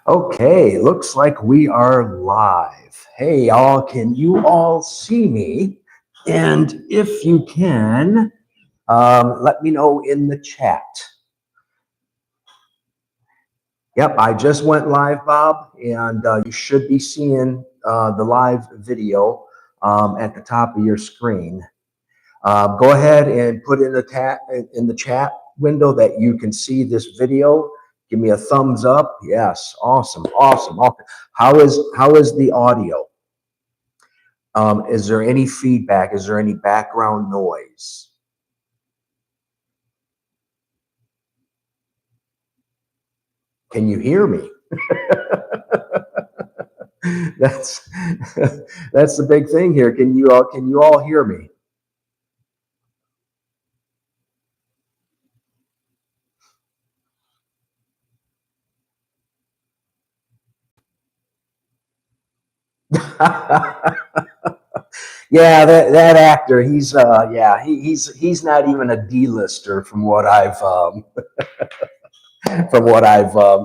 Okay, looks like we are live. Hey, y'all, can you all see me? And if you can, let me know in the chat. Yep, I just went live, Bob, and you should be seeing the live video at the top of your screen. Go ahead and put in the chat window that you can see this video. Give me a thumbs up. Yes, awesome. How is the audio? Is there any feedback? Is there any background noise? Can you hear me? That's that's the big thing here. Can you all hear me? Yeah, that actor, he's he's not even a D-lister from what I've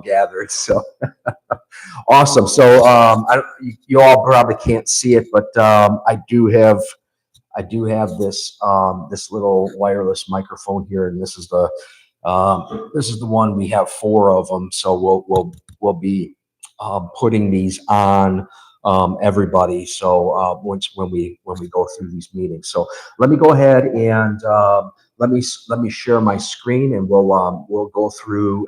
gathered. So awesome. So you all probably can't see it, but I do have this this little wireless microphone here, and this is the one. We have four of them, so we'll be putting these on everybody. So when we go through these meetings, so let me go ahead and let me share my screen, and we'll go through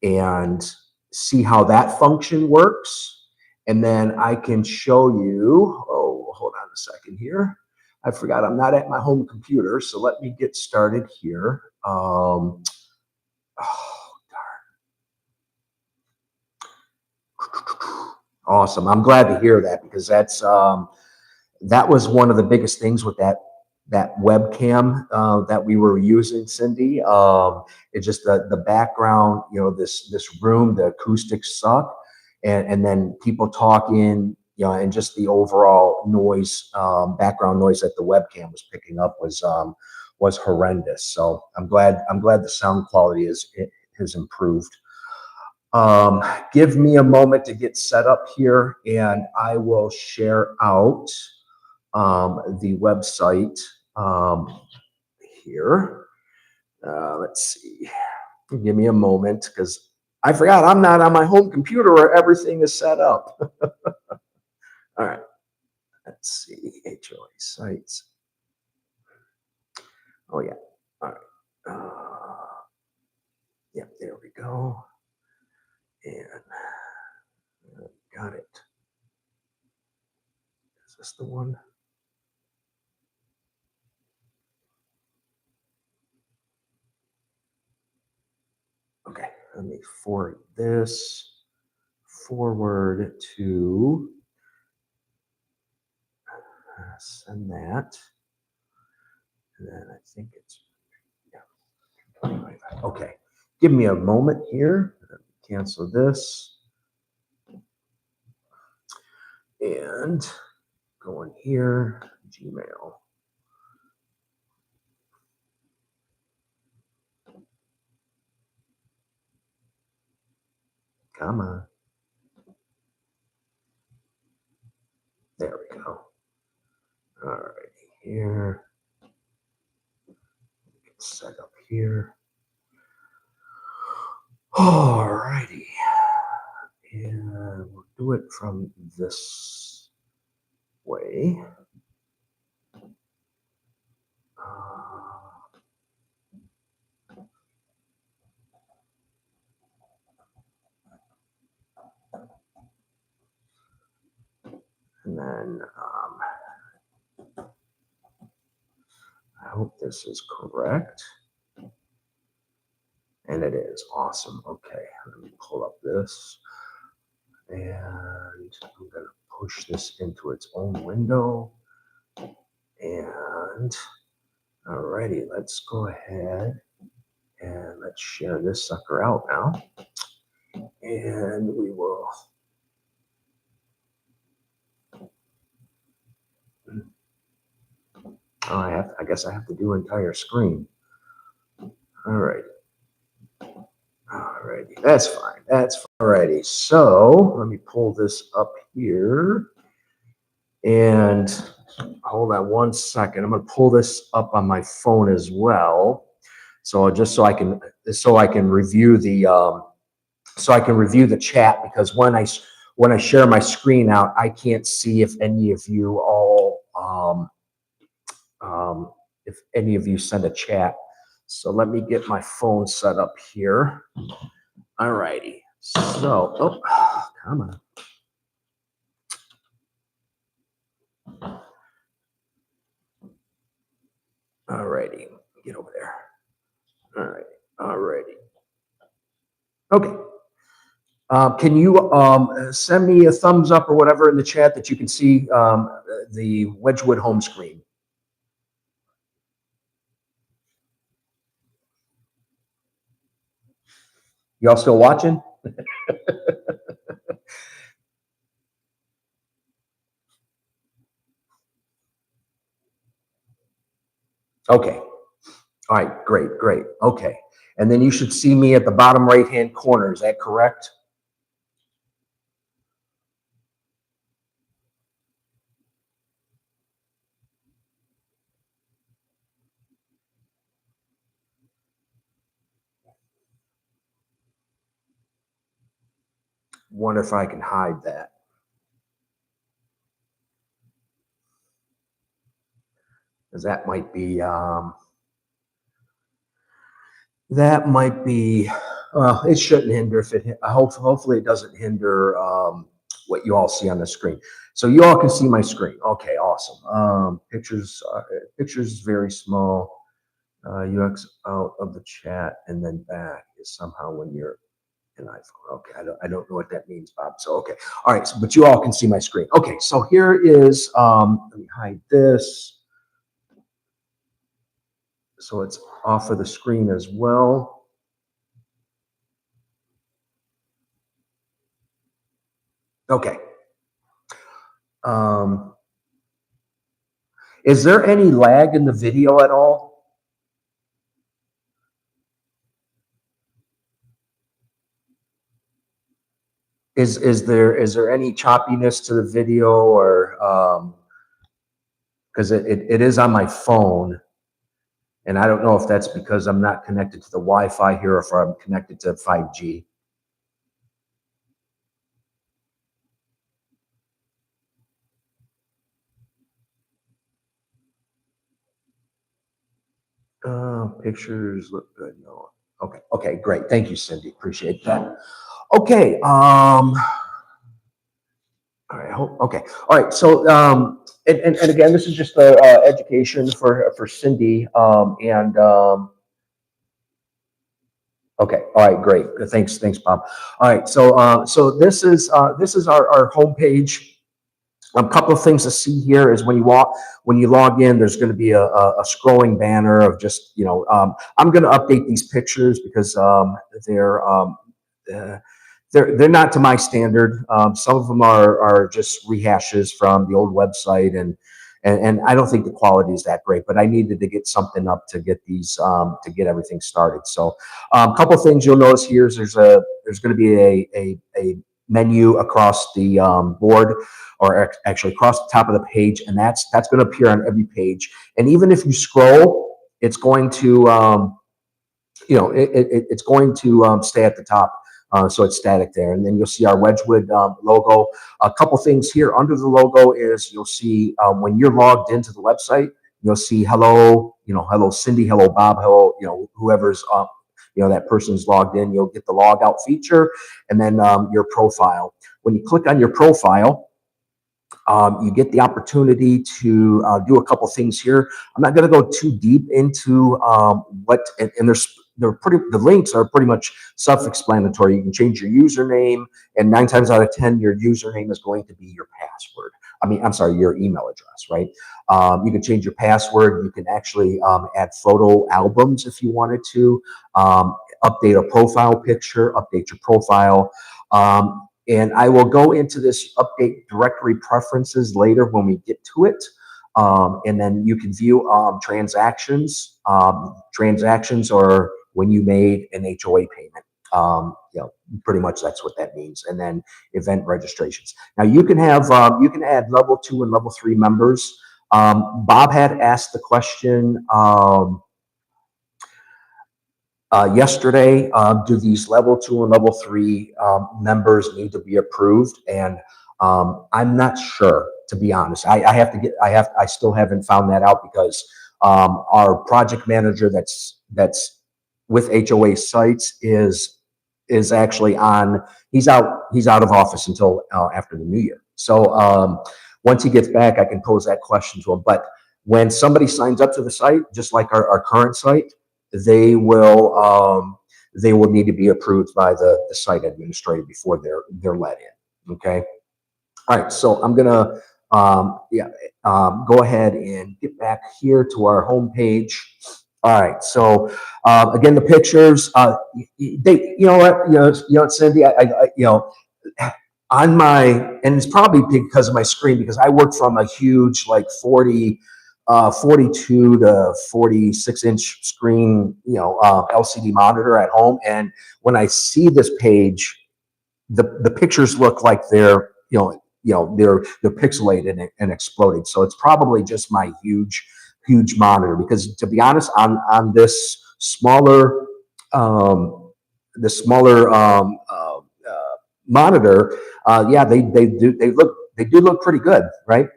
and see how that function works. And then I can show you, oh, hold on a second here. I forgot I'm not at my home computer, so let me get started here. Oh, darn. Awesome. I'm glad to hear that, because that was one of the biggest things with that webcam that we were using, Cindy. It's just the background, this room, the acoustics suck, and then people talking, and just the overall noise, background noise that the webcam was picking up was horrendous. So I'm glad the sound quality has improved. Give me a moment to get set up here, and I will share out the website here. Let's see. Give me a moment, because I forgot I'm not on my home computer where everything is set up. All right. Let's see. HOA sites. Oh, yeah. All right. Yep, there we go. And got it. Is this the one? Okay, let me forward this forward to send that. And then I think it's, yeah. Okay, give me a moment here. Cancel this. And go in here, Gmail. Come on. There we go. All right, here. Get set up here. All righty. And we'll do it from this way. And then I hope this is correct. And it is. Awesome. Okay, let me pull up this. And I'm going to push this into its own window. And alrighty, let's go ahead and let's share this sucker out now. And we will. Oh, I guess I have to do entire screen. Alrighty. Alrighty, that's fine. That's alrighty. So let me pull this up here. And hold on one second. I'm going to pull this up on my phone as well. So just so I can review the chat, because when I share my screen out, I can't see if any of you all if any of you send a chat. So let me get my phone set up here. All righty. So, oh, come on. All righty. Get over there. All right. All righty. Okay. Can you send me a thumbs up or whatever in the chat that you can see the Wedgwood home screen? Y'all still watching? Okay. All right. Great. Great. Okay. And then you should see me at the bottom right-hand corner. Is that correct? Wonder if I can hide that. Because that might be it shouldn't hinder if it hopefully it doesn't hinder what you all see on the screen. So you all can see my screen. Okay, awesome. Pictures is very small. UX out of the chat and then back is somehow when you're an iPhone. Okay, I don't know what that means, Bob. So okay, all right. So, but you all can see my screen. Okay, so here is let me hide this. So it's off of the screen as well. Okay. Is there any lag in the video at all? Is there any choppiness to the video, or because it is on my phone, and I don't know if that's because I'm not connected to the Wi-Fi here or if I'm connected to 5G. Pictures look good. No. Okay. Okay. Great. Thank you, Cindy. Appreciate that. Okay. All right. Okay. All right. So, and again, this is just the education for Cindy. Okay. All right. Great. Thanks, Bob. All right. So this is our homepage. A couple of things to see here is when you log in, there's going to be a scrolling banner of just, I'm going to update these pictures because they're not to my standard. Some of them are just rehashes from the old website, and I don't think the quality is that great, but I needed to get something up to get these to get everything started. So a couple of things you'll notice here is there's going to be a menu across the board, or actually across the top of the page, and that's going to appear on every page. And even if you scroll, it's going to it's going to stay at the top. So it's static there. And then you'll see our Wedgwood logo. A couple things here under the logo is you'll see when you're logged into the website, you'll see hello, hello Cindy, hello Bob, hello, whoever's that person's logged in. You'll get the log out feature, and then your profile. When you click on your profile, you get the opportunity to do a couple things here. I'm not going to go too deep into and the links are pretty much self-explanatory. You can change your username, and 9 times out of 10, your username is going to be your password. I'm sorry, your email address, right? You can change your password. You can actually add photo albums if you wanted to, update a profile picture, update your profile. And I will go into this update directory preferences later when we get to it. And then you can view transactions. Transactions are when you made an HOA payment. Pretty much that's what that means. And then event registrations. Now you can add level 2 and level 3 members. Bob had asked the question yesterday, do these level 2 and level 3 members need to be approved? And I'm not sure, to be honest. I still haven't found that out because our project manager that's with HOA sites is actually he's out of office until after the new year. So once he gets back, I can pose that question to him. But when somebody signs up to the site, just like our current site, they will need to be approved by the site administrator before they're let in. Okay. All right. So I'm gonna go ahead and get back here to our home page. All right. So again, the pictures. They, you know what, Cindy. On my, and it's probably because of my screen, because I work from a huge, like 42 to 46-inch screen, LCD monitor at home. And when I see this page, the pictures look like they're pixelated and exploded. So it's probably just my huge monitor, because to be honest, on this smaller monitor, they do look pretty good, right?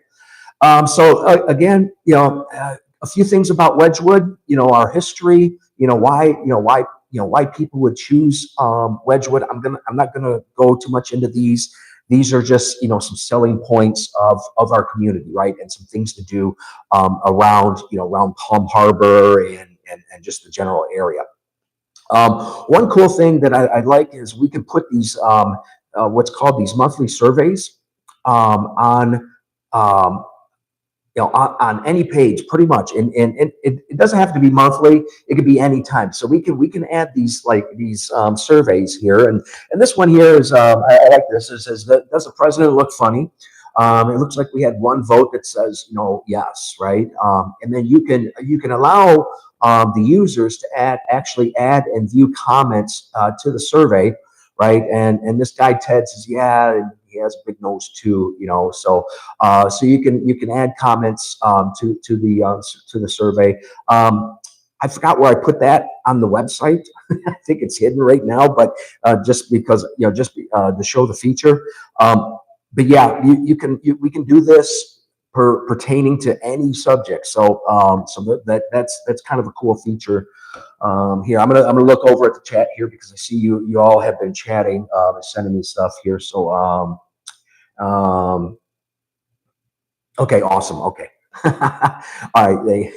Again, a few things about Wedgwood, our history, why people would choose Wedgwood. I'm not gonna go too much into these. These are just, some selling points of our community, right? And some things to do around Palm Harbor and just the general area. One cool thing that I like is we can put these what's called these monthly surveys on any page, pretty much, and it doesn't have to be monthly. It could be any time. So we can add these surveys here, and this one here is I like this. It says, does the president look funny? It looks like we had one vote that says yes, right? And then you can allow the users to actually add and view comments to the survey, right? And this guy Ted says, yeah, he has a big nose too, So you can add comments to the survey. I forgot where I put that on the website. I think it's hidden right now, but just because to show the feature. But yeah, we can do this pertaining to any subject. So that's kind of a cool feature. Here, I'm gonna look over at the chat here, because I see you all have been chatting and sending me stuff here. So okay, awesome. Okay. All right.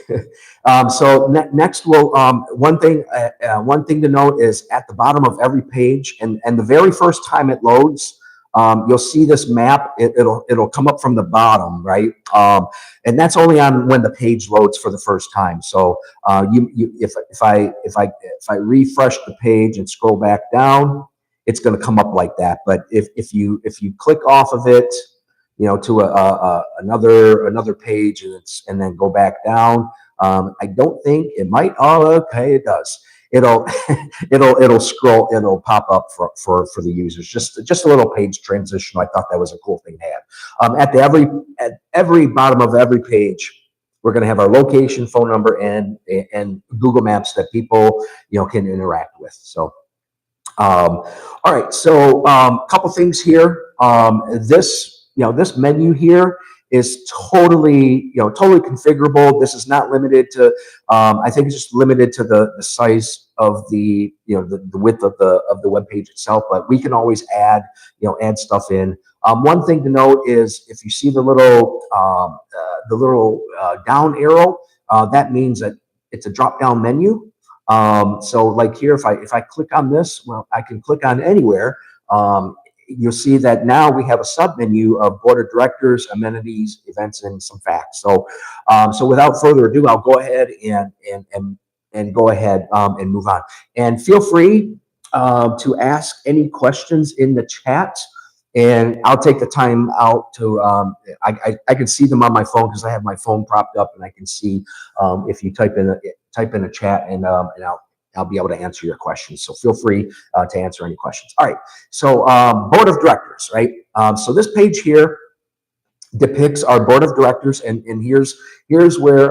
So next, one thing to note is at the bottom of every page, and the very first time it loads, you'll see this map. It'll come up from the bottom, right? And that's only on when the page loads for the first time. So if I refresh the page and scroll back down, it's going to come up like that. But if you click off of it, to another page, and then go back down, I don't think it might. Oh, okay, it does. It'll scroll. It'll pop up for the users. Just a little page transition. I thought that was a cool thing to have. At every bottom of every page, we're going to have our location, phone number, and Google Maps that people can interact with. So, all right. So, a couple things here. This menu here is totally configurable. This is not limited to, I think it's just limited to the size of the width of the web page itself, but we can always add stuff in. One thing to note is if you see the little down arrow, that means that it's a drop down menu. So like here, if I click on this, well, I can click on anywhere. You'll see that now we have a sub menu of board of directors, amenities, events, and some facts. So, without further ado, I'll go ahead and go ahead and move on. And feel free to ask any questions in the chat, and I'll take the time out to. I can see them on my phone because I have my phone propped up, and I can see if you type in a chat, and I'll be able to answer your questions. So feel free to answer any questions. All right. So board of directors, right? So this page here depicts our board of directors, and here's where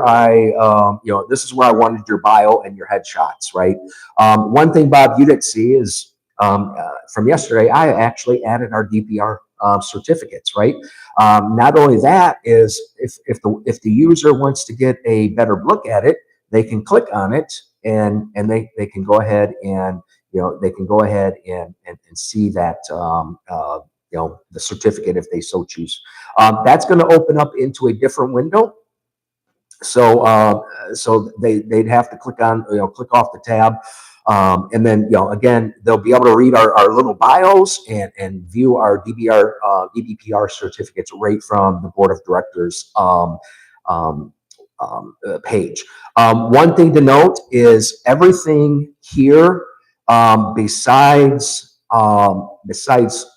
this is where I wanted your bio and your headshots, right? One thing, Bob, you didn't see is from yesterday, I actually added our DPR certificates, right? Not only that is if the user wants to get a better look at it, they can click on it and they can go ahead and they can go ahead and see that the certificate if they so choose. That's going to open up into a different window. So they'd have to click off the tab. And then, again, they'll be able to read our little bios and view our DBPR certificates right from the board of directors page. One thing to note is everything here, besides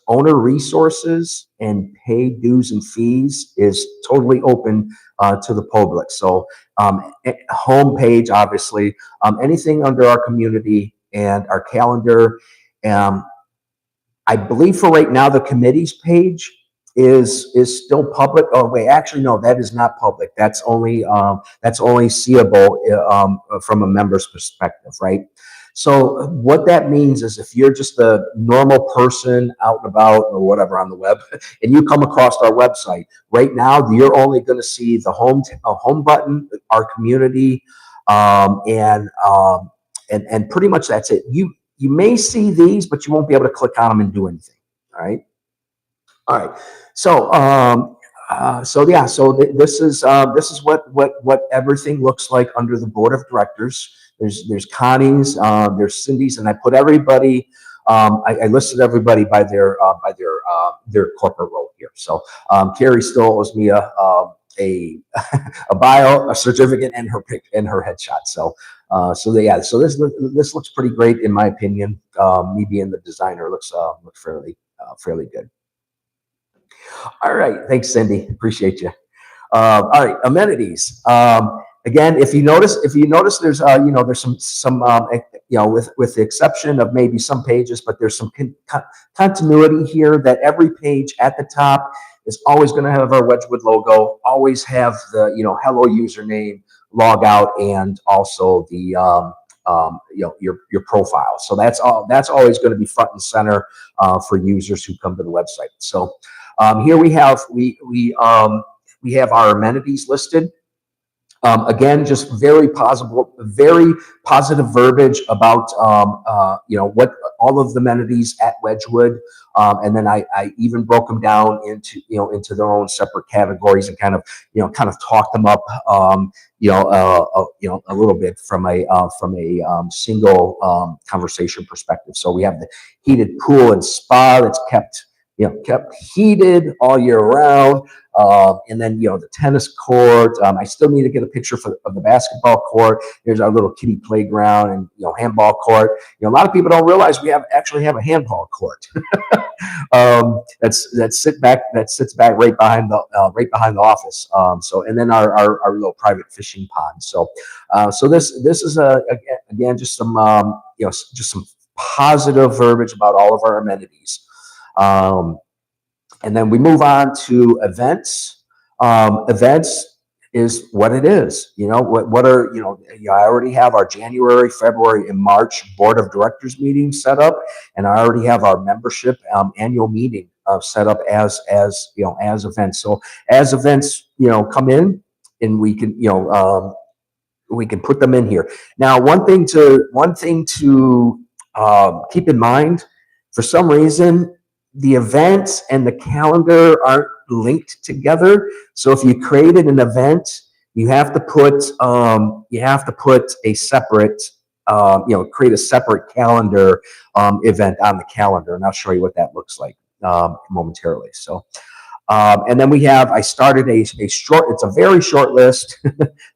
owner resources and paid dues and fees, is totally open to the public. So homepage, obviously, anything under our community and our calendar. I believe for right now, the committees page is still public. Oh wait, actually no, that is not public. That's only seeable from a member's perspective, right? So what that means is if you're just a normal person out and about or whatever on the web, and you come across our website, right now you're only going to see the home button, our community, and pretty much that's it. You may see these, but you won't be able to click on them and do anything. All right. All right. So this is what everything looks like under the board of directors. There's Connie's, there's Cindy's, and I put everybody. I listed everybody by their corporate role here. So Carrie still owes me a bio, a certificate, and her headshot. So this looks pretty great in my opinion. Me being the designer, looks fairly good. All right, thanks, Cindy. Appreciate you. All right, amenities. Again, if you notice, there's there's some with the exception of maybe some pages, but there's some continuity here that every page at the top is always going to have our Wedgwood logo, always have the hello username, log out, and also the your profile. So that's always going to be front and center for users who come to the website. So here we have our amenities listed. Again, just very positive verbiage about what all of the amenities at Wedgwood, and then I even broke them down into their own separate categories and kind of talked them up a little bit from a single conversation perspective. So we have the heated pool and spa that's kept heated all year round. And then, the tennis court. I still need to get a picture of the basketball court. There's our little kiddie playground and, handball court. A lot of people don't realize we actually have a handball court. that sits back right behind the office. And then our little private fishing pond. So this is again, just some positive verbiage about all of our amenities. And then we move on to events. Events is what it is. What are, I already have our January, February, and March board of directors meetings set up, and I already have our membership annual meeting set up as events. So as events, come in, and we can put them in here. Now, one thing to keep in mind, for some reason, the events and the calendar aren't linked together. So if you created an event, you have to put a separate, create a separate calendar event on the calendar, and I'll show you what that looks like momentarily. So, and then I started it's a very short list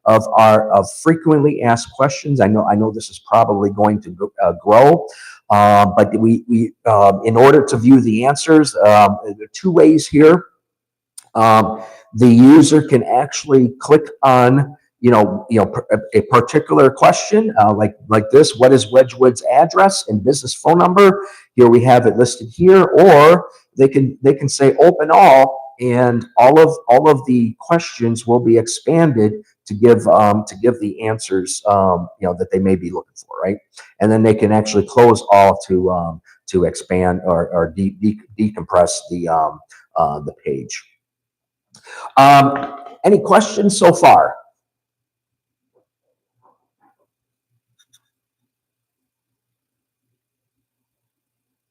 of frequently asked questions. I know this is probably going to grow. But we in order to view the answers, there are two ways here. The user can actually click on a particular question, like this: what is Wedgwood's address and business phone number? Here we have it listed here. Or they can say open all, and all of the questions will be expanded to give the answers that they may be looking for, right? And then they can actually close all to expand or decompress the page. Any questions so far?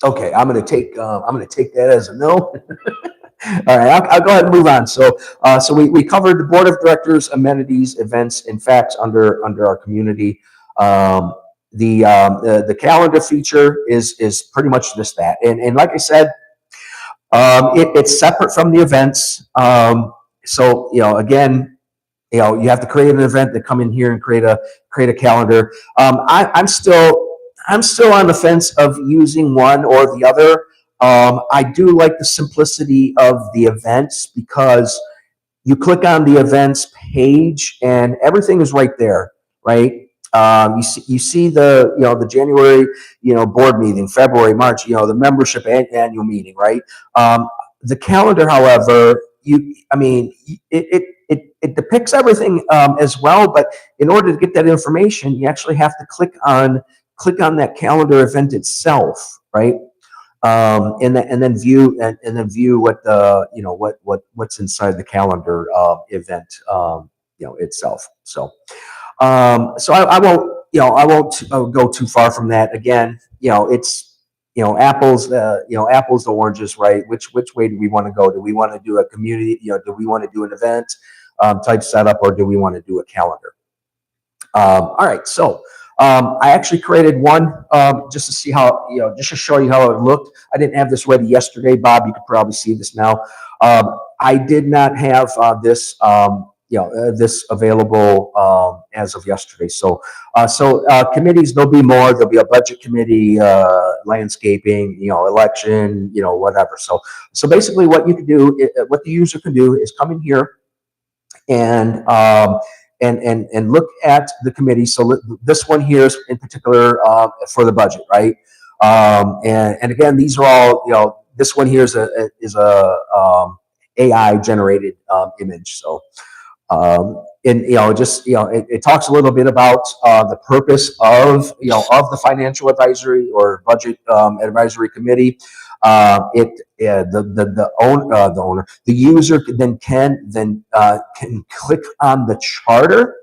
Okay, I'm going to take that as a no. All right, I'll go ahead and move on. So we covered the board of directors, amenities, events, and facts under our community. The calendar feature is pretty much just that, and like I said, it's separate from the events. So again, you have to create an event, to come in here and create a calendar. I'm still on the fence of using one or the other. I do like the simplicity of the events, because you click on the events page and everything is right there, right? You see the January board meeting, February, March, the membership annual meeting, right? The calendar, however, it depicts everything as well, but in order to get that information, you actually have to click on that calendar event itself, right? And then view what what's inside the calendar event itself. So I won't go too far from that. Again, it's apples to oranges, right? Which way do we want to go? Do we want to do a community? Do we want to do an event type setup, or do we want to do a calendar? All right, so I actually created one just to see how, just to show you how it looked. I didn't have this ready yesterday, Bob. You could probably see this now. I did not have this this available as of yesterday. So committees, there'll be more. There'll be a budget committee, landscaping, election, whatever. So basically, what you can do, what the user can do, is come in here and look at the committee. So this one here is in particular for the budget, right? And again, these are all, this one here is a AI generated image. So it talks a little bit about the purpose of the financial advisory or budget advisory committee. The user can click on the charter,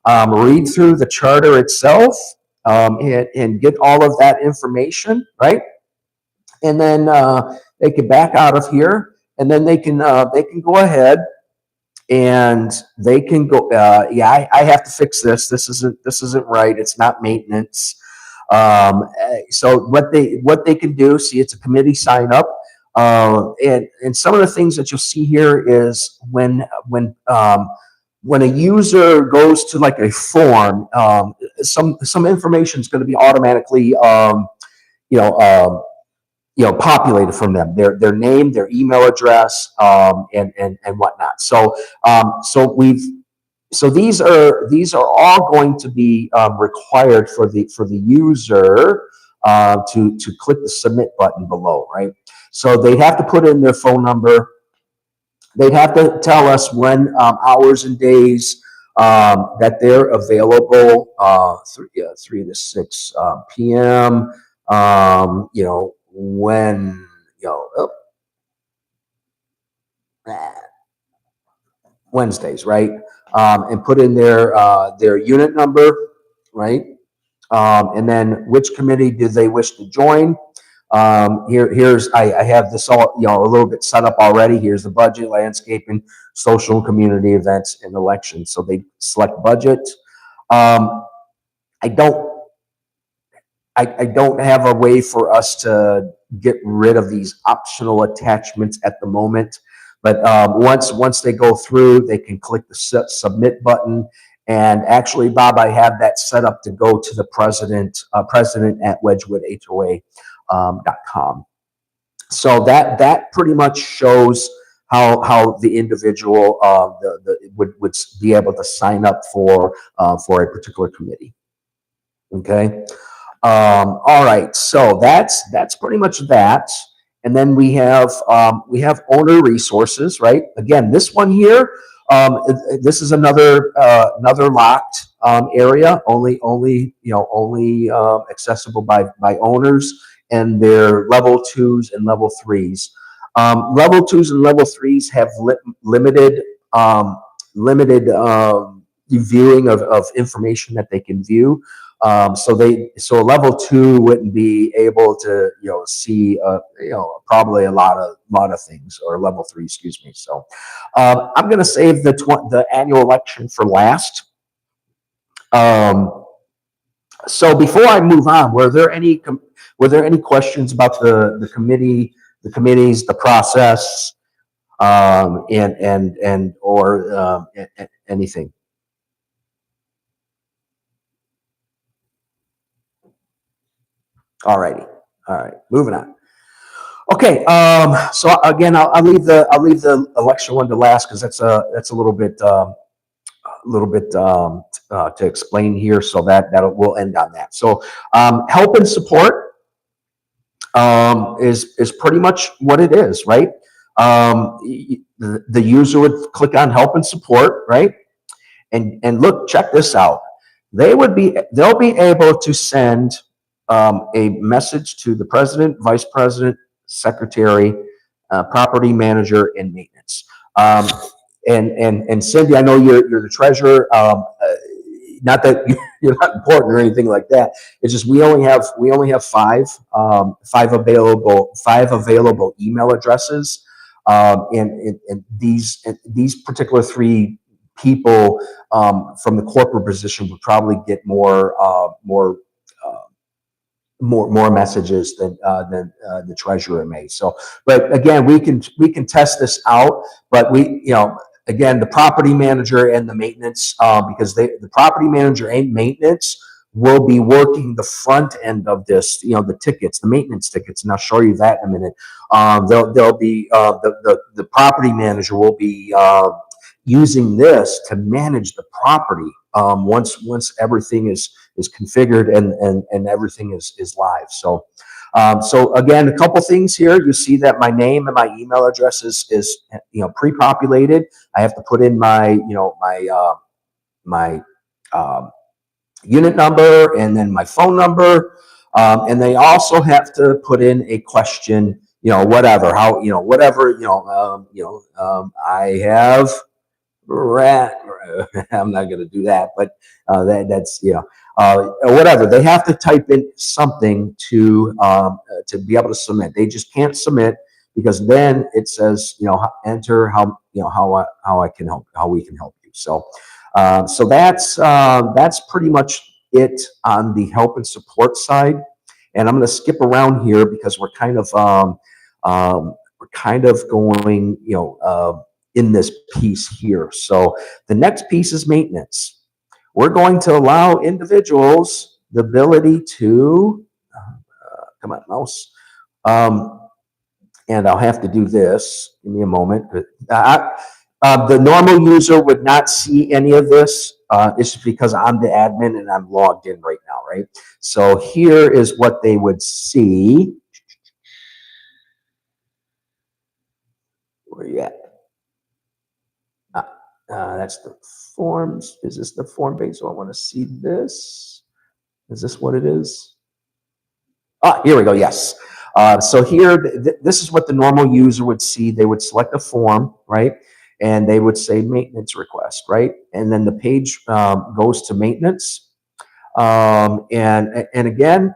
read through the charter itself, and get all of that information, right? And then they can back out of here, and then they can go ahead and they can go. I have to fix this. This isn't right. It's not maintenance. So what they can do, see, it's a committee sign up, and some of the things that you'll see here is when a user goes to like a form, some information is going to be automatically populated from them, their name, their email address, and whatnot. So these are all going to be required for the user to click the submit button below, right? So they have to put in their phone number. They'd have to tell us when hours and days that they're available, 3 to 6 p.m. When Wednesdays, right? And put in their unit number, right? And then which committee do they wish to join? Here's I have this all a little bit set up already. Here's the budget, landscaping, social and community events, and elections. So they select budget. I don't have a way for us to get rid of these optional attachments at the moment. But once they go through, they can click the submit button. And actually, Bob, I have that set up to go to the president at WedgwoodHOA.com. So that pretty much shows how the individual would be able to sign up for a particular committee. Okay. All right, so that's pretty much that. And then we have owner resources, right? Again, this one here, this is another locked area, only accessible by owners and their level twos and level threes. Level twos and level threes have limited limited viewing of information that they can view. So a level two wouldn't be able to, see, probably a lot of things, or level three, excuse me. So, I'm going to save the annual election for last. So before I move on, were there any questions about the committees, the process, or anything? All righty. All right. Moving on. Okay. So again, I'll leave the election one to last, because that's a little bit to explain here. So we'll end on that. So help and support is pretty much what it is, right? The user would click on help and support, right? And look, check this out. They'll be able to send a message to the president, vice president, secretary, property manager, and maintenance. And Cindy, I know you're the treasurer. Not that you're not important or anything like that. It's just we only have five available email addresses, and these particular three people from the corporate position would probably get more messages than the treasurer may. So, but again, we can test this out. But again, the property manager and the maintenance, because the property manager and maintenance will be working the front end of this, the tickets, the maintenance tickets, and I'll show you that in a minute. They'll be the property manager will be using this to manage the property once everything is configured and everything is live. So again, a couple things here. You see that my name and my email address is pre-populated. I have to put in my unit number and then my phone number, and they also have to put in a question. Whatever. I have rat. I'm not going to do that, but that's whatever. They have to type in something to be able to submit. They just can't submit, because then it says enter how I can help, how we can help you. So that's pretty much it on the help and support side. And I'm going to skip around here because we're kind of going in this piece here. So the next piece is maintenance. We're going to allow individuals the ability to come on, mouse. And I'll have to do this. Give me a moment. The normal user would not see any of this. It's because I'm the admin and I'm logged in right now, right? So here is what they would see. Where you at? That's the forms. Is this the form page? So I want to see this. Is this what it is? Here we go. Yes. So here, this is what the normal user would see. They would select a form, right? And they would say maintenance request, right? And then the page goes to maintenance. And again,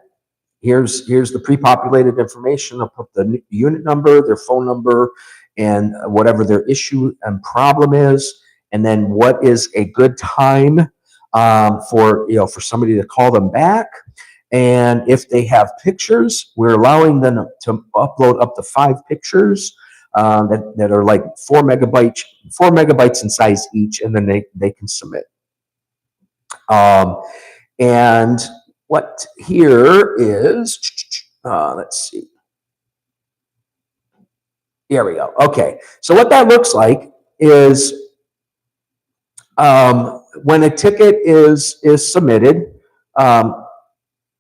here's the pre-populated information. I'll put the unit number, their phone number, and whatever their issue and problem is, and then what is a good time for somebody to call them back. And if they have pictures, we're allowing them to upload up to 5 pictures that are like 4 megabytes in size each, and then they can submit. And what here is, let's see. Here we go. Okay. So what that looks like is when a ticket is submitted, um,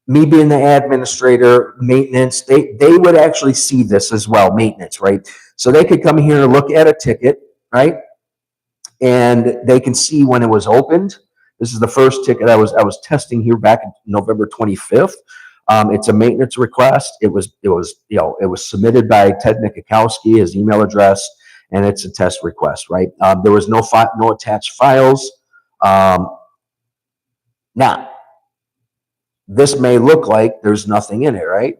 me being the administrator, maintenance, they would actually see this as well, maintenance, right? So they could come here and look at a ticket, right? And they can see when it was opened. This is the first ticket I was testing here back in November 25th. It's a maintenance request. It was it was submitted by Ted Nikakowski, his email address, and it's a test request, right? There was no attached files. Now, this may look like there's nothing in it, right?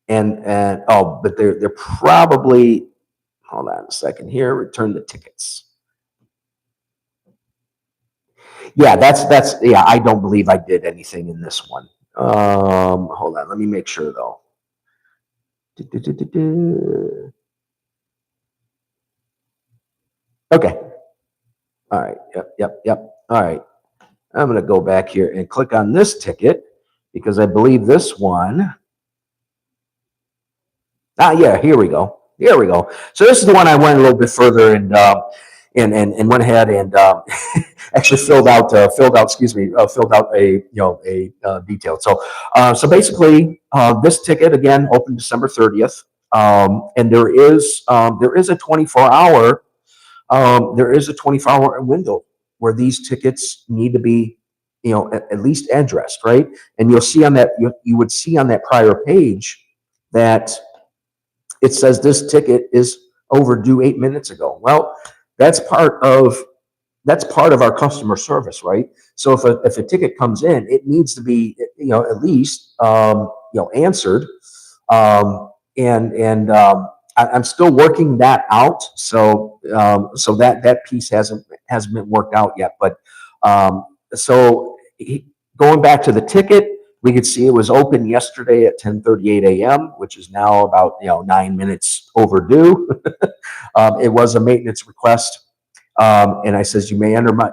And oh, but they're probably, hold on a second here, return the tickets. Yeah, yeah, I don't believe I did anything in this one. Hold on, let me make sure though. Okay. All right. Yep. All right. I'm going to go back here and click on this ticket because I believe this one. Yeah, here we go. Here we go. So this is the one I went a little bit further and went ahead and actually filled out a detail. So basically, this ticket again opened December 30th, and there is a 24-hour window where these tickets need to be, at least addressed, right? And you'll see on that you would see on that prior page that it says this ticket is overdue 8 minutes ago. Well, that's part of our customer service, right? So if a ticket comes in, it needs to be, at least, answered. I'm still working that out. So that piece hasn't been worked out yet. But going back to the ticket, we could see it was open yesterday at 10:38 a.m., which is now about 9 minutes overdue. It was a maintenance request, and I says you may enter my.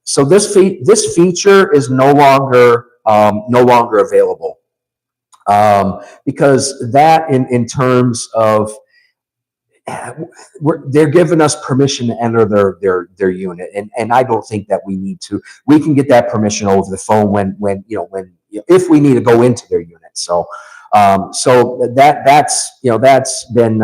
So this feature is no longer available, because that in terms of they're giving us permission to enter their unit, and I don't think that we need to. We can get that permission over the phone when if we need to go into their unit. So that's been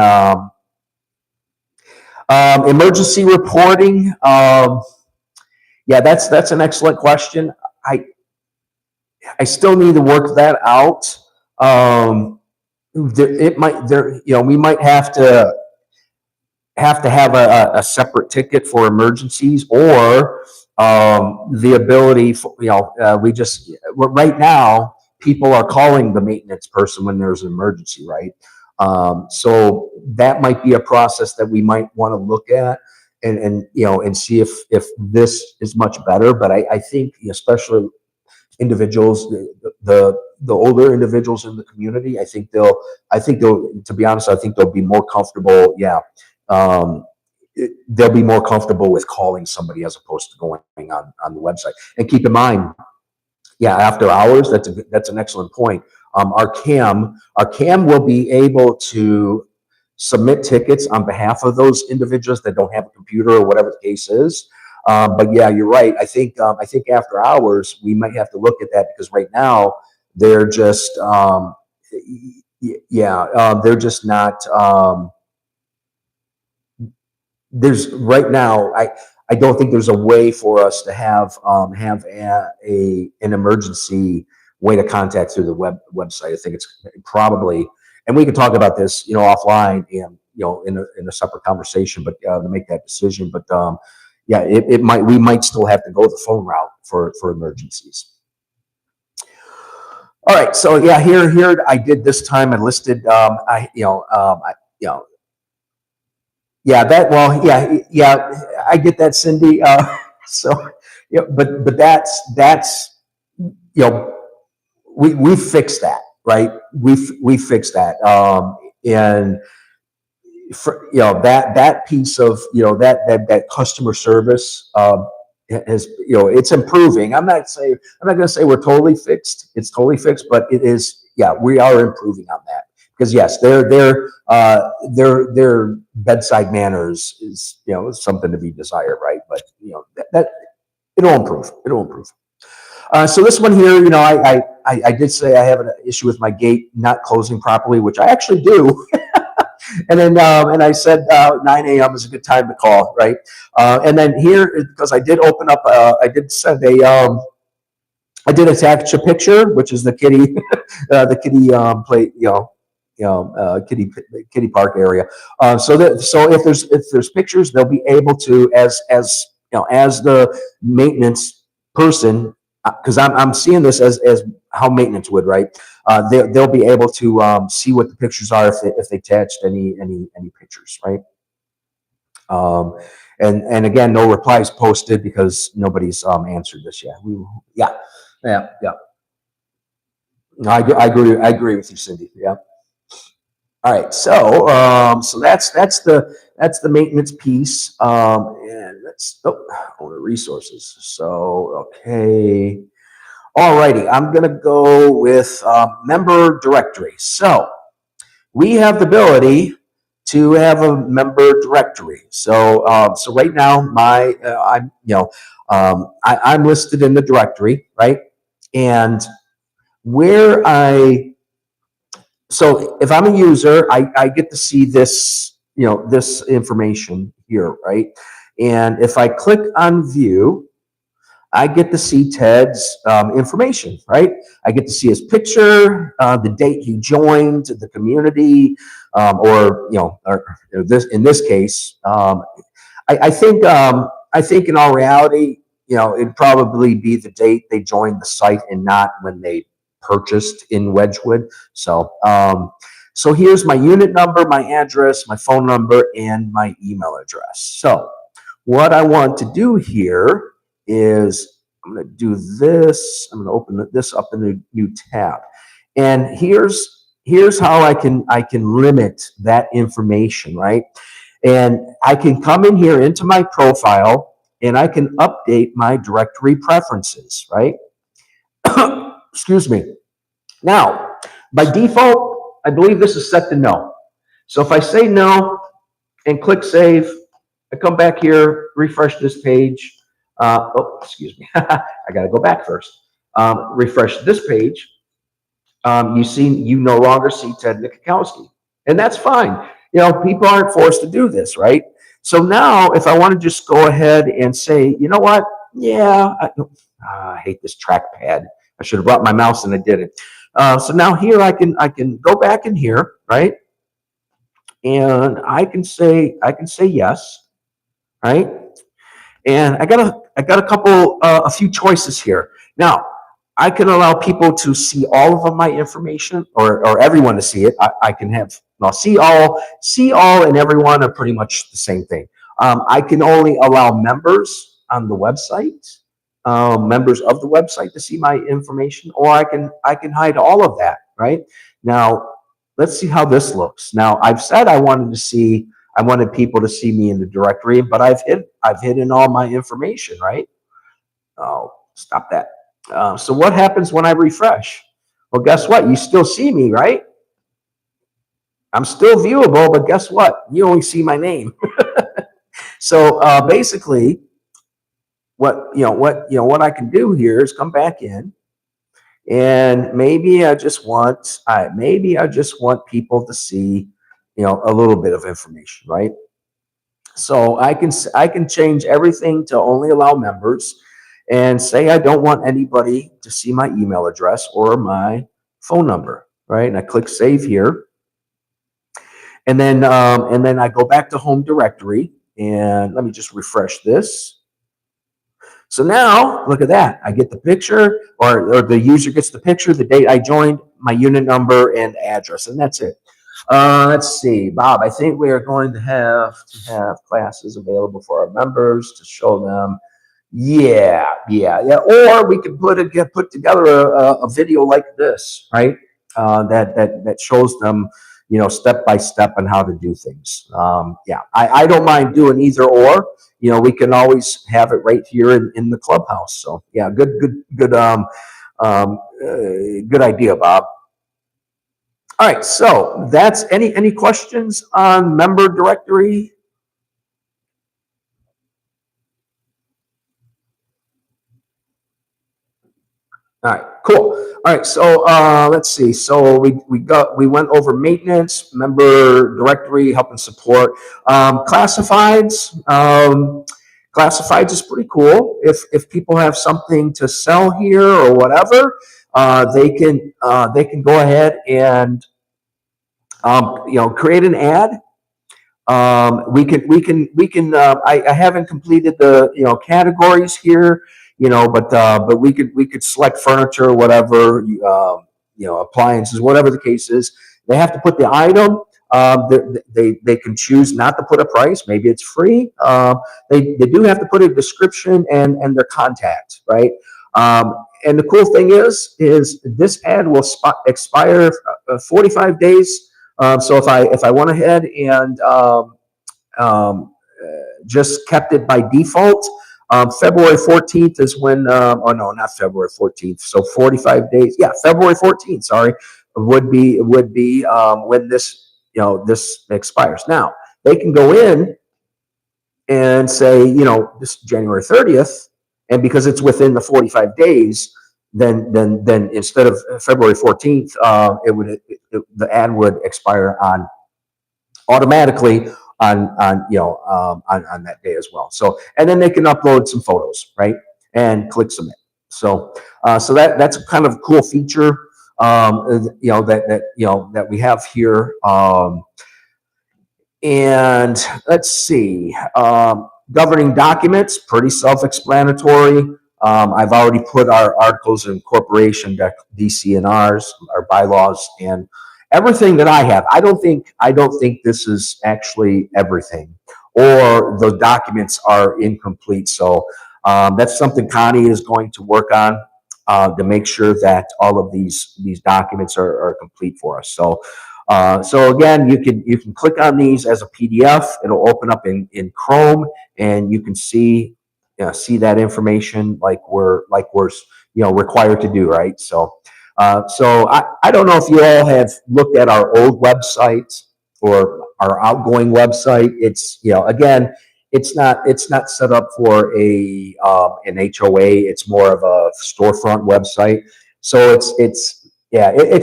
emergency reporting. Yeah, that's an excellent question. I still need to work that out. We might have to have a separate ticket for emergencies, or the ability for, right now people are calling the maintenance person when there's an emergency, right? So that might be a process that we might want to look at and see if this is much better. But I think especially individuals, the older individuals in the community, I think they'll, to be honest, I think they'll be more comfortable. Yeah. They'll be more comfortable with calling somebody as opposed to going on the website. And keep in mind, yeah, after hours, that's an excellent point. Our CAM will be able to submit tickets on behalf of those individuals that don't have a computer or whatever the case is. But yeah, you're right. I think after hours we might have to look at that, because right now they're just they're just not. There's right now, I don't think there's a way for us to have an emergency way to contact through the website. I think it's probably, and we can talk about this, offline and, in a separate conversation, but to make that decision. But yeah, we might still have to go the phone route for emergencies. All right, so yeah, here I did this time. I listed, I get that, Cindy. But that's we fixed that, right? We fixed that, and for, that piece of that customer service has, it's improving. I'm not going to say we're totally fixed. It's totally fixed, but it is. Yeah, we are improving on that, because yes, their bedside manners is, you know, something to be desired, right? But you know that it'll improve. It'll improve. So this one here, you know, I did say I have an issue with my gate not closing properly, which I actually do. And then and I said 9 a.m. is a good time to call, right? And then here, because I did open up, I did send I did attach a picture, which is the kitty, the kitty play, kitty park area. So if there's pictures, they'll be able to, as you know, as the maintenance person, because I'm seeing this as how maintenance would, right? They'll be able to see what the pictures are if they attached any pictures, right? And again, no replies posted because nobody's answered this yet. Yeah. No, I agree with you, Cindy. Yeah. All right. So that's the maintenance piece. And let's owner resources. So okay. All righty. I'm gonna go with member directory. So we have the ability to have a member directory. So so right now I'm listed in the directory, right? And where so if I'm a user, I get to see this, you know, this information here, right? And if I click on view, I get to see Ted's information, right? I get to see his picture, the date he joined the community, or you know, or this in this case, I think in all reality, you know, it'd probably be the date they joined the site and not when they purchased in Wedgwood. So so here's my unit number, my address, my phone number, and my email address. So what I want to do here is I'm going to do this. I'm going to open this up in a new tab. And here's how I can limit that information, right? And I can come in here into my profile and I can update my directory preferences, right? Excuse me. Now, by default, I believe this is set to no. So if I say no and click save, I come back here, refresh this page. Excuse me. I got to go back first. Refresh this page. You no longer see Ted Nikakowski, and that's fine. You know, people aren't forced to do this, right? So now, if I want to just go ahead and say, you know what? Yeah, I hate this trackpad. I should have brought my mouse and I didn't. So now here I can go back in here, right? And I can say yes, right? And I got a few choices here. Now, I can allow people to see all of my information, or everyone to see it. I can have, well, see all and everyone are pretty much the same thing. I can only allow members on the website, members of the website to see my information, or I can hide all of that, right? Now, let's see how this looks. Now, I've said I wanted people to see me in the directory, but I've hidden all my information, right? Oh, stop that. So what happens when I refresh? Well, guess what? You still see me, right? I'm still viewable, but guess what? You only see my name. So basically, what I can do here is come back in, and maybe I just want people to see, you know, a little bit of information, right? So I can change everything to only allow members, and say I don't want anybody to see my email address or my phone number, right? And I click save here, and then I go back to home directory, and let me just refresh this. So now look at that. I get the picture, or the user gets the picture, the date I joined, my unit number, and address, and that's it. Let's see, Bob, I think we are going to have classes available for our members to show them. Yeah. Or we could put together a video like this, right? That shows them, you know, step by step on how to do things. I don't mind doing either or. You know, we can always have it right here in the clubhouse. So yeah, good idea, Bob. All right, so that's any questions on member directory? All right, cool. All right, so let's see. So we went over maintenance, member directory, help and support. Classifieds. Classifieds is pretty cool. If people have something to sell here or whatever, they can go ahead and create an ad. I haven't completed the categories here, but we could select furniture, whatever, appliances, whatever the case is. They have to put the item. They can choose not to put a price. Maybe it's free. They do have to put a description and their contact, right? And the cool thing is this ad will expire 45 days. So if I went ahead and just kept it by default, February 14th is when, oh no, not February 14th. So 45 days. Yeah, February 14th, sorry, would be when this expires. Now, they can go in and say, this January 30th, and because it's within the 45 days, then instead of February 14th, the ad would expire on automatically on that day as well. So, and then they can upload some photos, right, and click submit. So that's kind of a cool feature that we have here. And let's see, governing documents, pretty self-explanatory. I've already put our articles of incorporation, DCNRs, our bylaws, and everything that I have. I don't think this is actually everything, or the documents are incomplete. So that's something Connie is going to work on to make sure that all of these documents are complete for us. So again, you can click on these as a PDF. It'll open up in Chrome, and you can see that information like we're required to do, right? So I don't know if you all have looked at our old website or our outgoing website. It's again, it's not set up for an HOA. It's more of a storefront website. So it's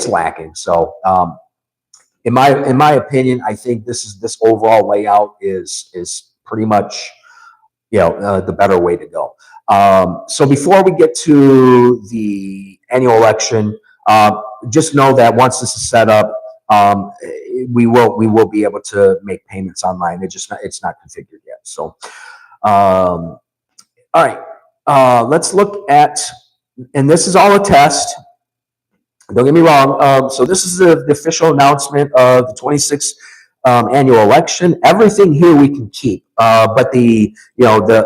lacking. So in my opinion, I think this overall layout is pretty much the better way to go. So before we get to the annual election, just know that once this is set up, we will be able to make payments online. It's not configured yet. So, all right, let's look at, and this is all a test. Don't get me wrong. So this is the official announcement of the 26th annual election. Everything here we can keep, but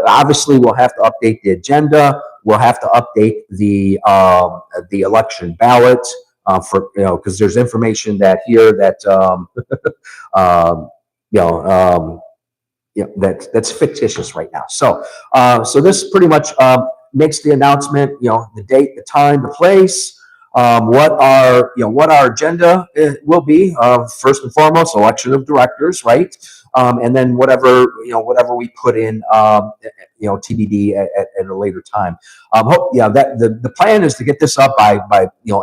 obviously we'll have to update the agenda. We'll have to update the election ballot because there's information that's fictitious right now. So this pretty much makes the announcement. The date, the time, the place. What our agenda will be. First and foremost, election of directors, right? And then whatever we put in, TBD at a later time. That the plan is to get this up by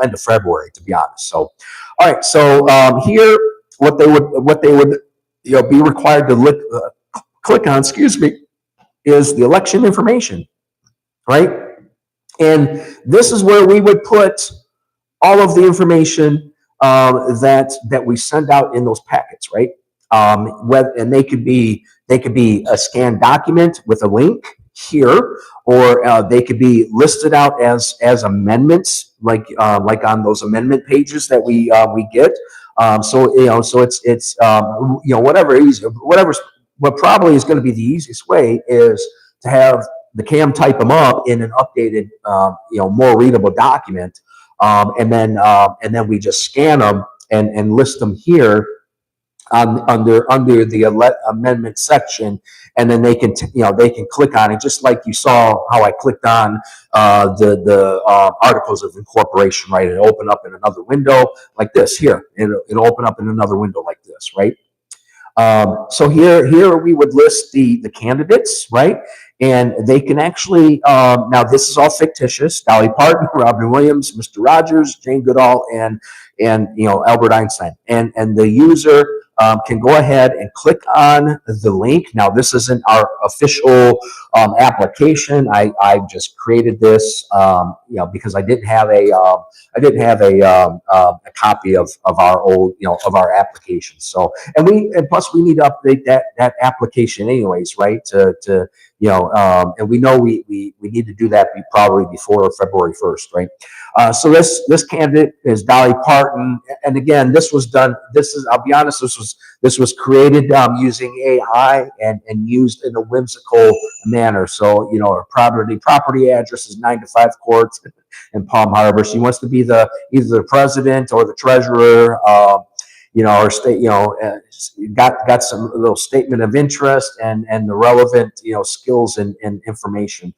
end of February, to be honest. So, all right. So here, what they would be required to click on, is the election information, right? And this is where we would put all of the information that we send out in those packets, right? And they could be a scanned document with a link here, or they could be listed out as amendments, like on those amendment pages that we get. So it's what probably is going to be the easiest way is to have the CAM type them up in an updated, more readable document. And then we just scan them and list them here under the amendment section, and then they can they can click on it, just like you saw how I clicked on the articles of incorporation, right? It'll open up in another window like this here. It'll open up in another window like this, right? So here we would list the candidates, right? And they can actually, now this is all fictitious: Dolly Parton, Robin Williams, Mr. Rogers, Jane Goodall, and Albert Einstein. And the user can go ahead and click on the link. Now this isn't our official application. I just created this, because I didn't have a copy of our old, of our application. So, and plus we need to update that application anyways, right? And we know we need to do that probably before February 1st, right? So this candidate is Dolly Parton, and again, I'll be honest, this was created using AI and used in a whimsical manner. So her property address is 9-5 Court in Palm Harbor. She wants to be either the president or the treasurer, or state, got some little statement of interest and the relevant, skills and information.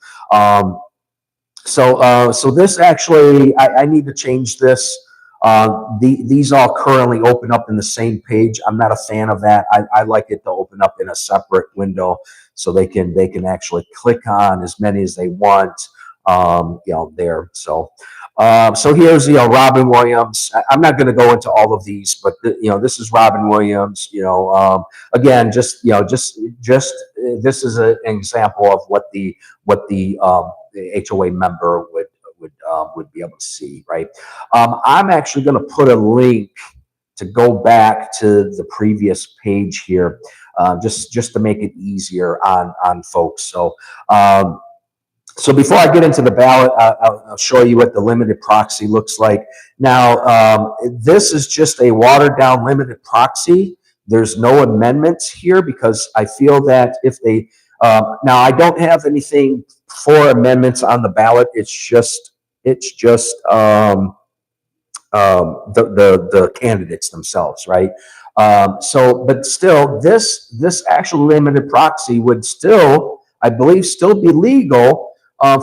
So this actually, I need to change this. These all currently open up in the same page. I'm not a fan of that. I like it to open up in a separate window so they can actually click on as many as they want, there. So here's Robin Williams. I'm not going to go into all of these, but this is Robin Williams. Again, just this is an example of what the HOA member would be able to see, right? I'm actually going to put a link to go back to the previous page here, just to make it easier on folks. So before I get into the ballot, I'll show you what the limited proxy looks like. Now, this is just a watered down limited proxy. There's no amendments here because I feel that if they, now I don't have anything for amendments on the ballot. It's just the candidates themselves, right? But still, this actual limited proxy would still, I believe, still be legal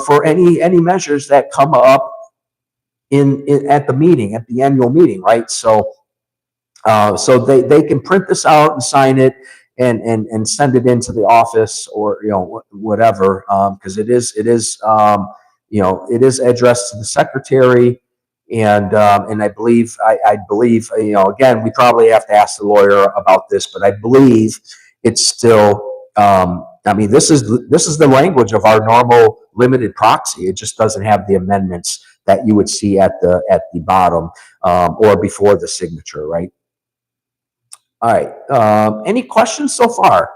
for any measures that come up at the meeting, at the annual meeting, right? So they can print this out and sign it and send it into the office or whatever, because it is addressed to the secretary. And I believe again, we probably have to ask the lawyer about this, but I believe it's still, this is the language of our normal limited proxy. It just doesn't have the amendments that you would see at the bottom or before the signature, right? All right. Any questions so far?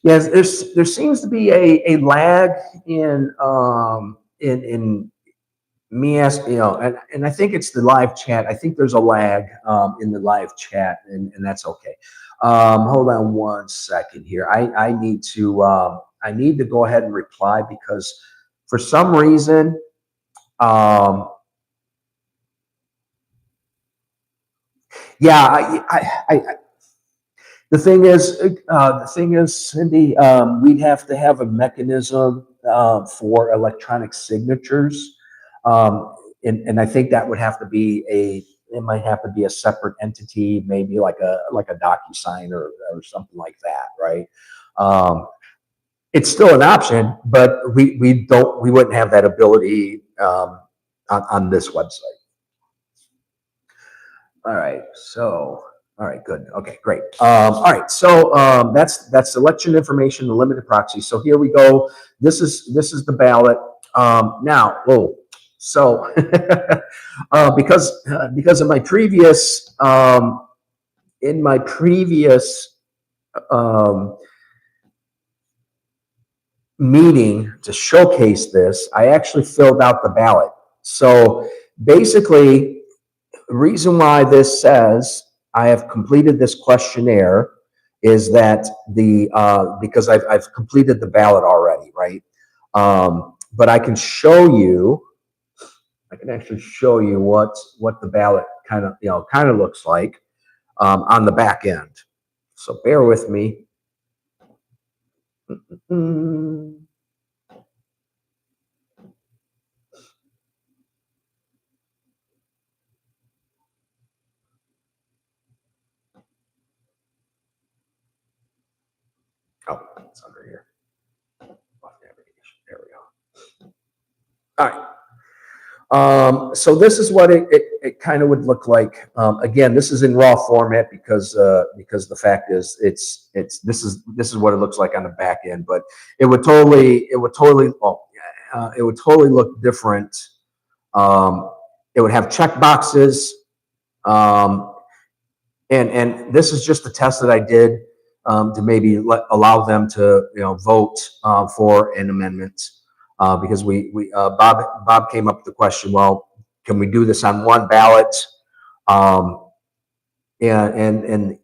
Yes, there seems to be a lag in me asking, and I think it's the live chat. I think there's a lag in the live chat, and that's okay. Hold on one second here. I need to go ahead and reply because for some reason, yeah, the thing is, Cindy, we'd have to have a mechanism for electronic signatures, and I think that would have to be it might have to be a separate entity, maybe like a DocuSign or something like that, right? It's still an option, but we wouldn't have that ability on this website. All right, so. All right, good. Okay, great. All right, so that's election information, the limited proxy. So here we go. This is the ballot. Now, so because of my previous meeting to showcase this, I actually filled out the ballot. So basically, the reason why this says I have completed this questionnaire is that because I've completed the ballot already, right? but I can show you, I can actually show you what the ballot kind of looks like on the back end. So bear with me. Oh, it's under here. There we go. All right. So this is what it kind of would look like. Again, this is in raw format because the fact is this is what it looks like on the back end, but it would totally look different. It would have check boxes, and this is just a test that I did to maybe allow them to vote for an amendment. Because Bob came up with the question, well, can we do this on one ballot? And the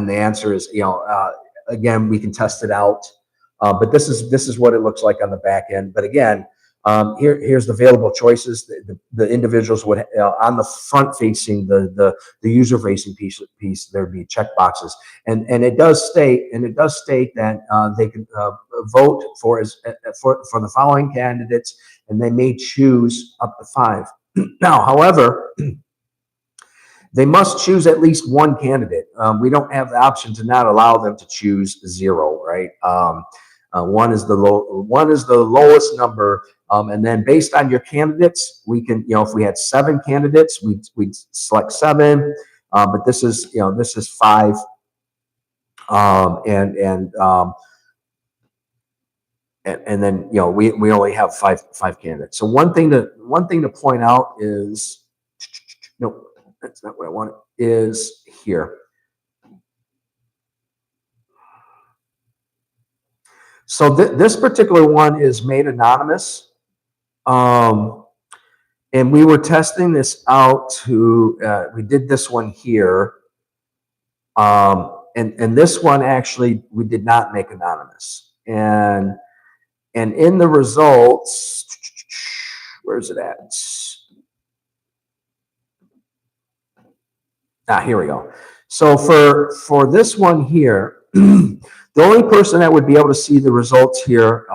answer is, again, we can test it out. But this is what it looks like on the back end. But again, here's the available choices. The individuals would on the front facing the user facing piece there'd be check boxes, and it does state that they can vote for the following candidates, and they may choose up to 5. Now, however, they must choose at least one candidate. We don't have the option to not allow them to choose 0, right? One is the lowest number, and then based on your candidates, we can, if we had 7 candidates, we'd select 7. But this is 5, and then we only have five candidates. So one thing to point out is, nope, that's not what I want. Is here. So this particular one is made anonymous, and we were testing this out to. We did this one here, and this one actually we did not make anonymous, and in the results, where's it at? Here we go. So for this one here. The only person that would be able to see the results here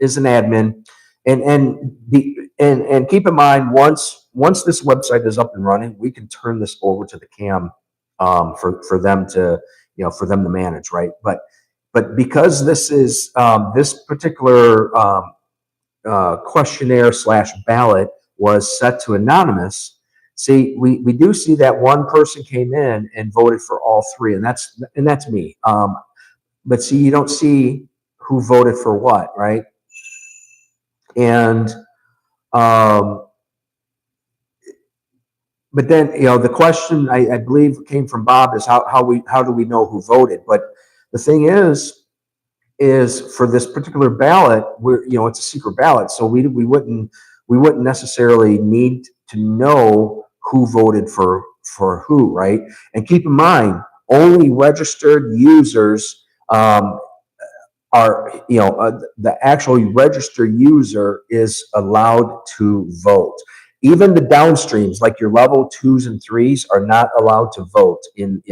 is an admin, and keep in mind once this website is up and running, we can turn this over to the CAM for them to manage, right? But because this is this particular questionnaire / ballot was set to anonymous. See, we do see that one person came in and voted for all 3, and that's me. But see, you don't see who voted for what, right? And but then the question I believe came from Bob is how do we know who voted? But the thing is for this particular ballot, it's a secret ballot, so we wouldn't necessarily need to know who voted for who, right? And keep in mind, only registered users are, the actual registered user is allowed to vote. Even the downstreams, like your level 2s and 3s, are not allowed to vote in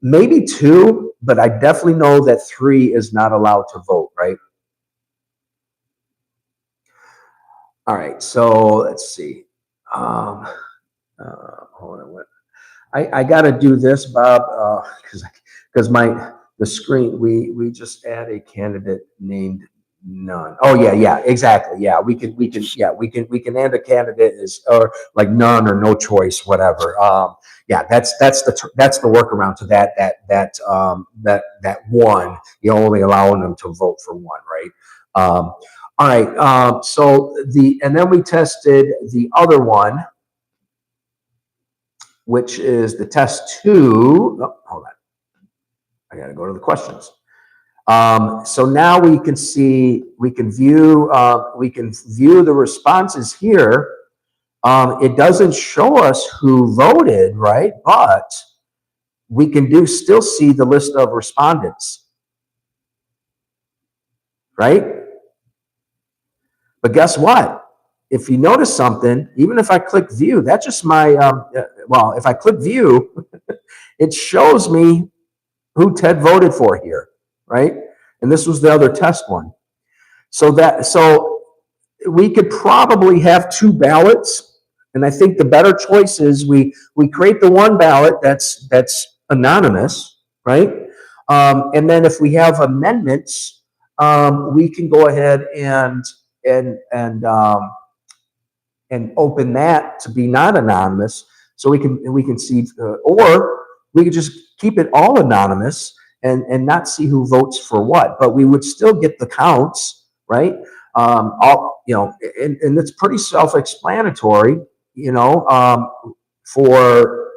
maybe 2, but I definitely know that 3 is not allowed to vote, right? All right, so let's see. Hold on, I got to do this, Bob, because the screen, we just add a candidate named none. Oh yeah, exactly. Yeah, we can add a candidate or like none or no choice, whatever. Yeah, that's the workaround to that one. You're only allowing them to vote for one, right? All right. So and then we tested the other one, which is the test 2. Oh, hold on. I got to go to the questions. So now we can view the responses here. It doesn't show us who voted, right? But we can still see the list of respondents, right? But guess what? If you notice something, even if I click view, that's just my, well, if I click view, it shows me who Ted voted for here, right? And this was the other test one. So we could probably have two ballots. And I think the better choice is we create the one ballot that's anonymous, right? And then if we have amendments, we can go ahead and open that to be not anonymous, so we can see, or we could just keep it all anonymous and not see who votes for what, but we would still get the counts, right? All, and it's pretty self-explanatory, for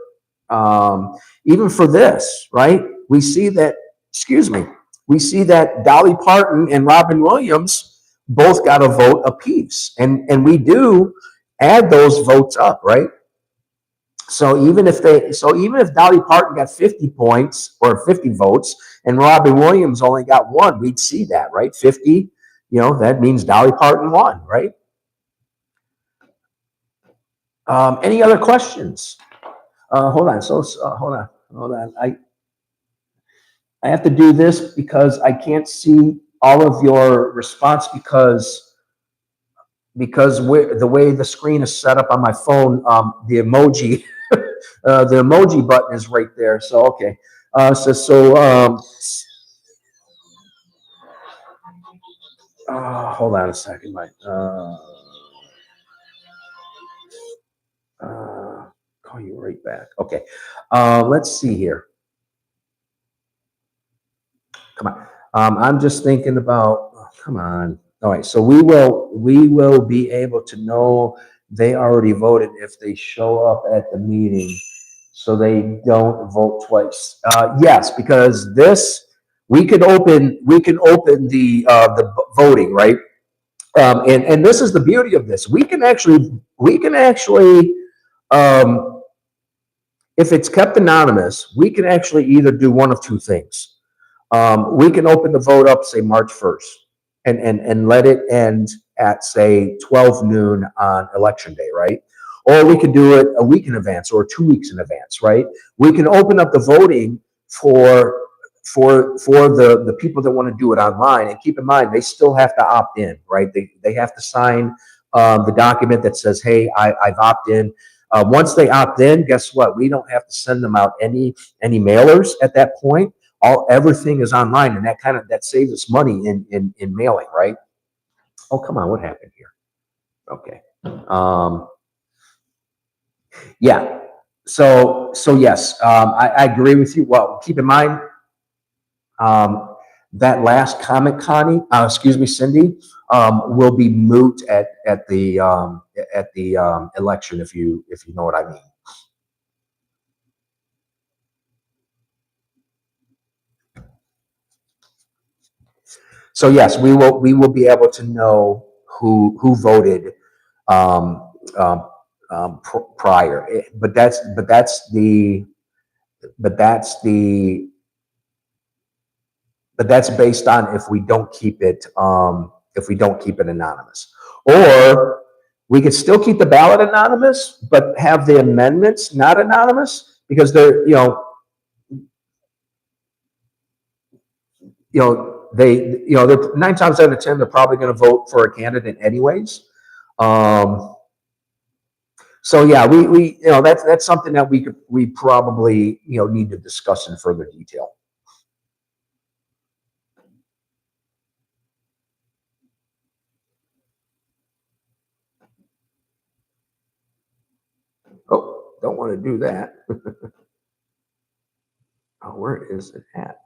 even for this, right? We see that, excuse me, we see that Dolly Parton and Robin Williams both got a vote apiece, and we do add those votes up, right? So even if Dolly Parton got 50 points or 50 votes and Robin Williams only got one, we'd see that, right? 50, that means Dolly Parton won, right? Any other questions? Hold on. Hold on. I have to do this because I can't see all of your response because the way the screen is set up on my phone, the emoji the emoji button is right there. So okay. Hold on a second, Mike. Call you right back. Okay. Let's see here. Come on. I'm just thinking about. Oh, come on. All right. So we will be able to know they already voted if they show up at the meeting, so they don't vote twice. Yes, because this we can open the voting, right? And this is the beauty of this. We can actually if it's kept anonymous, we can actually either do one of two things. We can open the vote up, say March 1st, and let it end at, say, 12 noon on election day, right? Or we could do it a week in advance or 2 weeks in advance, right? We can open up the voting for the people that want to do it online. And keep in mind, they still have to opt in, right? They have to sign the document that says, hey, I've opted in. Once they opt in, guess what? We don't have to send them out any mailers at that point. Everything is online, and that saves us money in mailing, right? Oh, come on, what happened here? Okay. Yeah. So yes, I agree with you. Well, keep in mind, that last comment, Connie, Cindy, will be moot at the election, if you know what I mean. So yes, we will be able to know who voted prior, but that's based on if we don't keep it anonymous, or we could still keep the ballot anonymous but have the amendments not anonymous, because they're they're 9 times out of 10 they're probably going to vote for a candidate anyways. So yeah, we that's something that we probably need to discuss in further detail. Oh, don't want to do that. Oh, where is it at?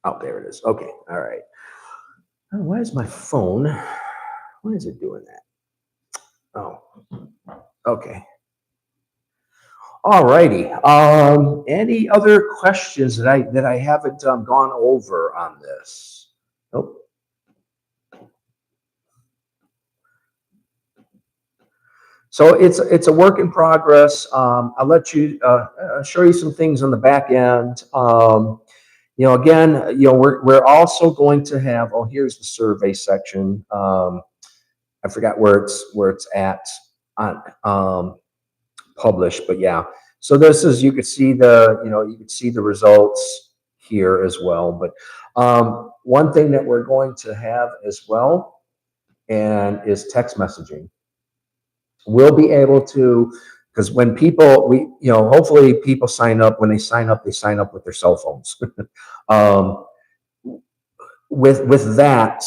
Oh, there it is. Okay, all right. Oh, why is my phone? Why is it doing that? Oh, okay. All righty. Any other questions that I haven't gone over on this? Nope. So it's a work in progress. I'll let you show you some things on the back end. again, we're also going to have, oh, here's the survey section. I forgot where it's at on published, but yeah. So this is, you could see the results here as well. But one thing that we're going to have as well and is text messaging. We'll be able to, because when people, hopefully people sign up, when they sign up with their cell phones. With that,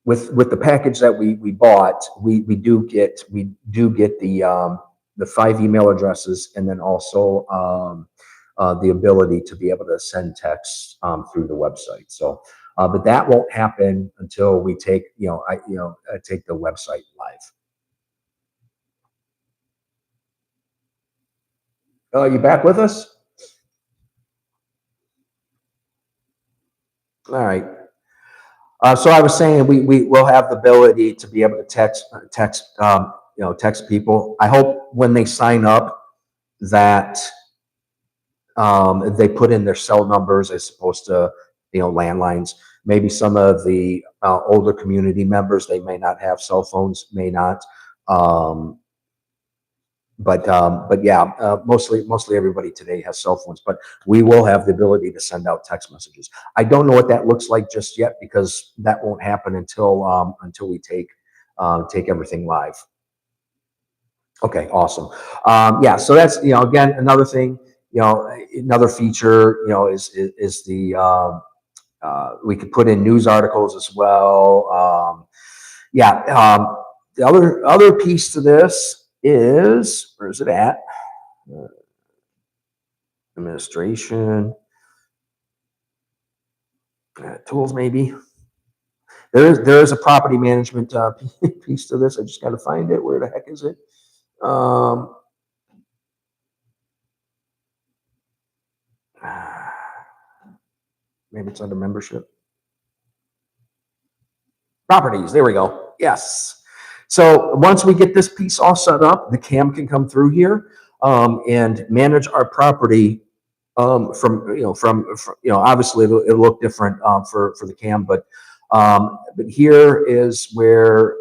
with the package that we bought, we do get the 5 email addresses, and then also the ability to be able to send texts through the website. So, but that won't happen until we take take the website live. Oh, you back with us? All right. So I was saying we will have the ability to be able to text people. I hope when they sign up that they put in their cell numbers as opposed to landlines. Maybe some of the older community members, they may not have cell phones, may not. But yeah, mostly everybody today has cell phones, but we will have the ability to send out text messages. I don't know what that looks like just yet, because that won't happen until we take everything live. Okay, awesome. Yeah, so that's, again, another thing, another feature, is the, we could put in news articles as well. Yeah, the other piece to this is, where is it at? Administration, tools, maybe. There is a property management piece to this. I just got to find it. Where the heck is it? Maybe it's under membership. Properties, there we go. Yes. So once we get this piece all set up, the CAM can come through here and manage our property from obviously it'll look different for the CAM, but here is where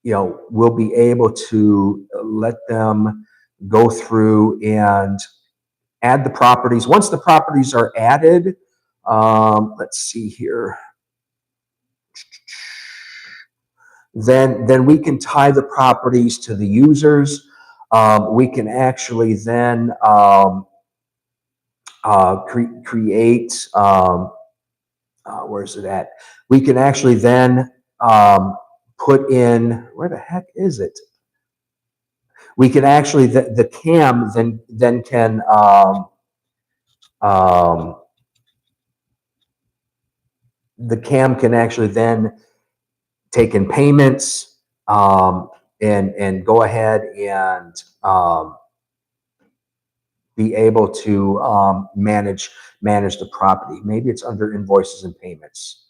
we'll be able to let them go through and add the properties. Once the properties are added, let's see here. Then we can tie the properties to the users. We can actually then create, where's it at? We can actually then put in, where the heck is it? We can actually, the CAM then can, the CAM can actually then take in payments and go ahead and be able to manage the property. Maybe it's under invoices and payments.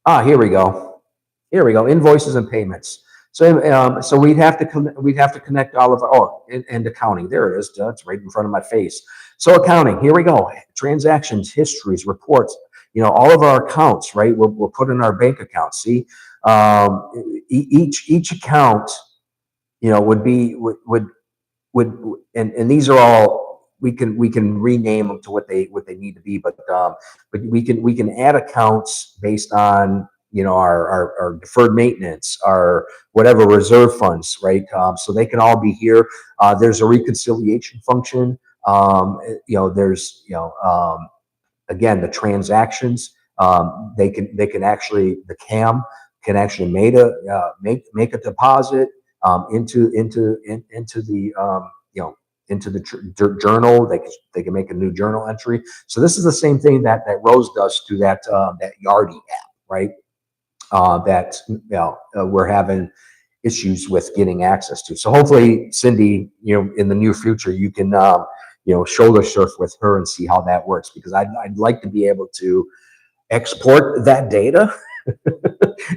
Here we go. Here we go. Invoices and payments. So so we'd have to connect all of our, and accounting. There it is. It's right in front of my face. So accounting. Here we go. Transactions, histories, reports. All of our accounts, right? We'll put in our bank account. See, each account, and these are all, we can rename them to what they need to be, but we can add accounts based on our deferred maintenance, our whatever reserve funds, right? So they can all be here. There's a reconciliation function. There's again, the transactions, they can actually, the CAM can actually make a deposit into the journal. They can make a new journal entry. So this is the same thing that Rose does to that Yardi app, right? That we're having issues with getting access to. So hopefully, Cindy, in the near future, you can shoulder surf with her and see how that works, because I'd like to be able to export that data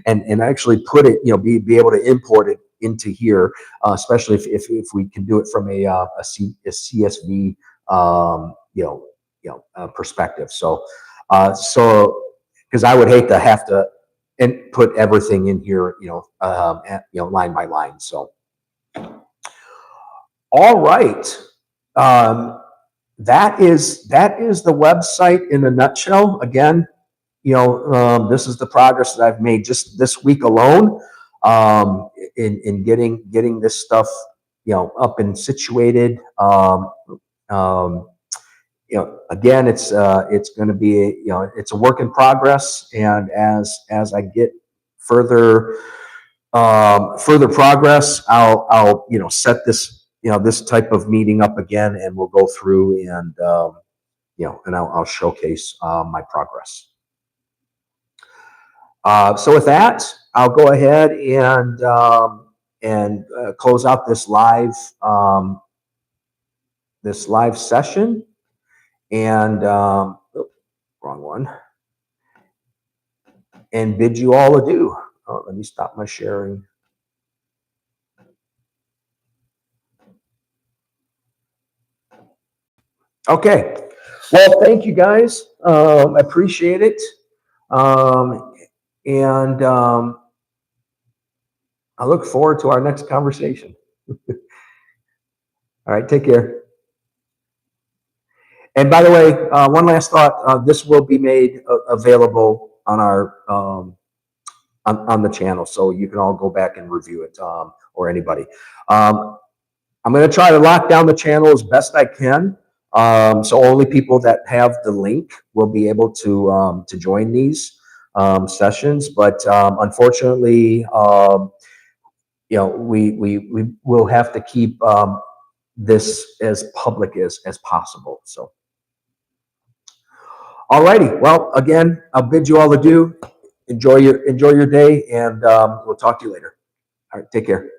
and actually put it, be able to import it into here, especially if we can do it from a CSV, perspective. So because I would hate to have to put everything in here, line by line. So, all right. That is the website in a nutshell. Again, this is the progress that I've made just this week alone, in getting this stuff, up and situated. Again, it's going to be, it's a work in progress. And as I get further progress, I'll set this, this type of meeting up again, and we'll go through and, and I'll showcase, my progress. So with that, I'll go ahead and close out this live session. And wrong one. And bid you all adieu. Oh, let me stop my sharing. Okay. Well, thank you guys. I appreciate it. And I look forward to our next conversation. All right. Take care. And by the way, one last thought, this will be made available on our, on the channel. So you can all go back and review it, or anybody. I'm going to try to lock down the channel as best I can. So only people that have the link will be able to join these sessions. But unfortunately, we will have to keep this as public as possible. So, all righty. Well, again, I'll bid you all adieu. Enjoy your day, and we'll talk to you later. All right, take care.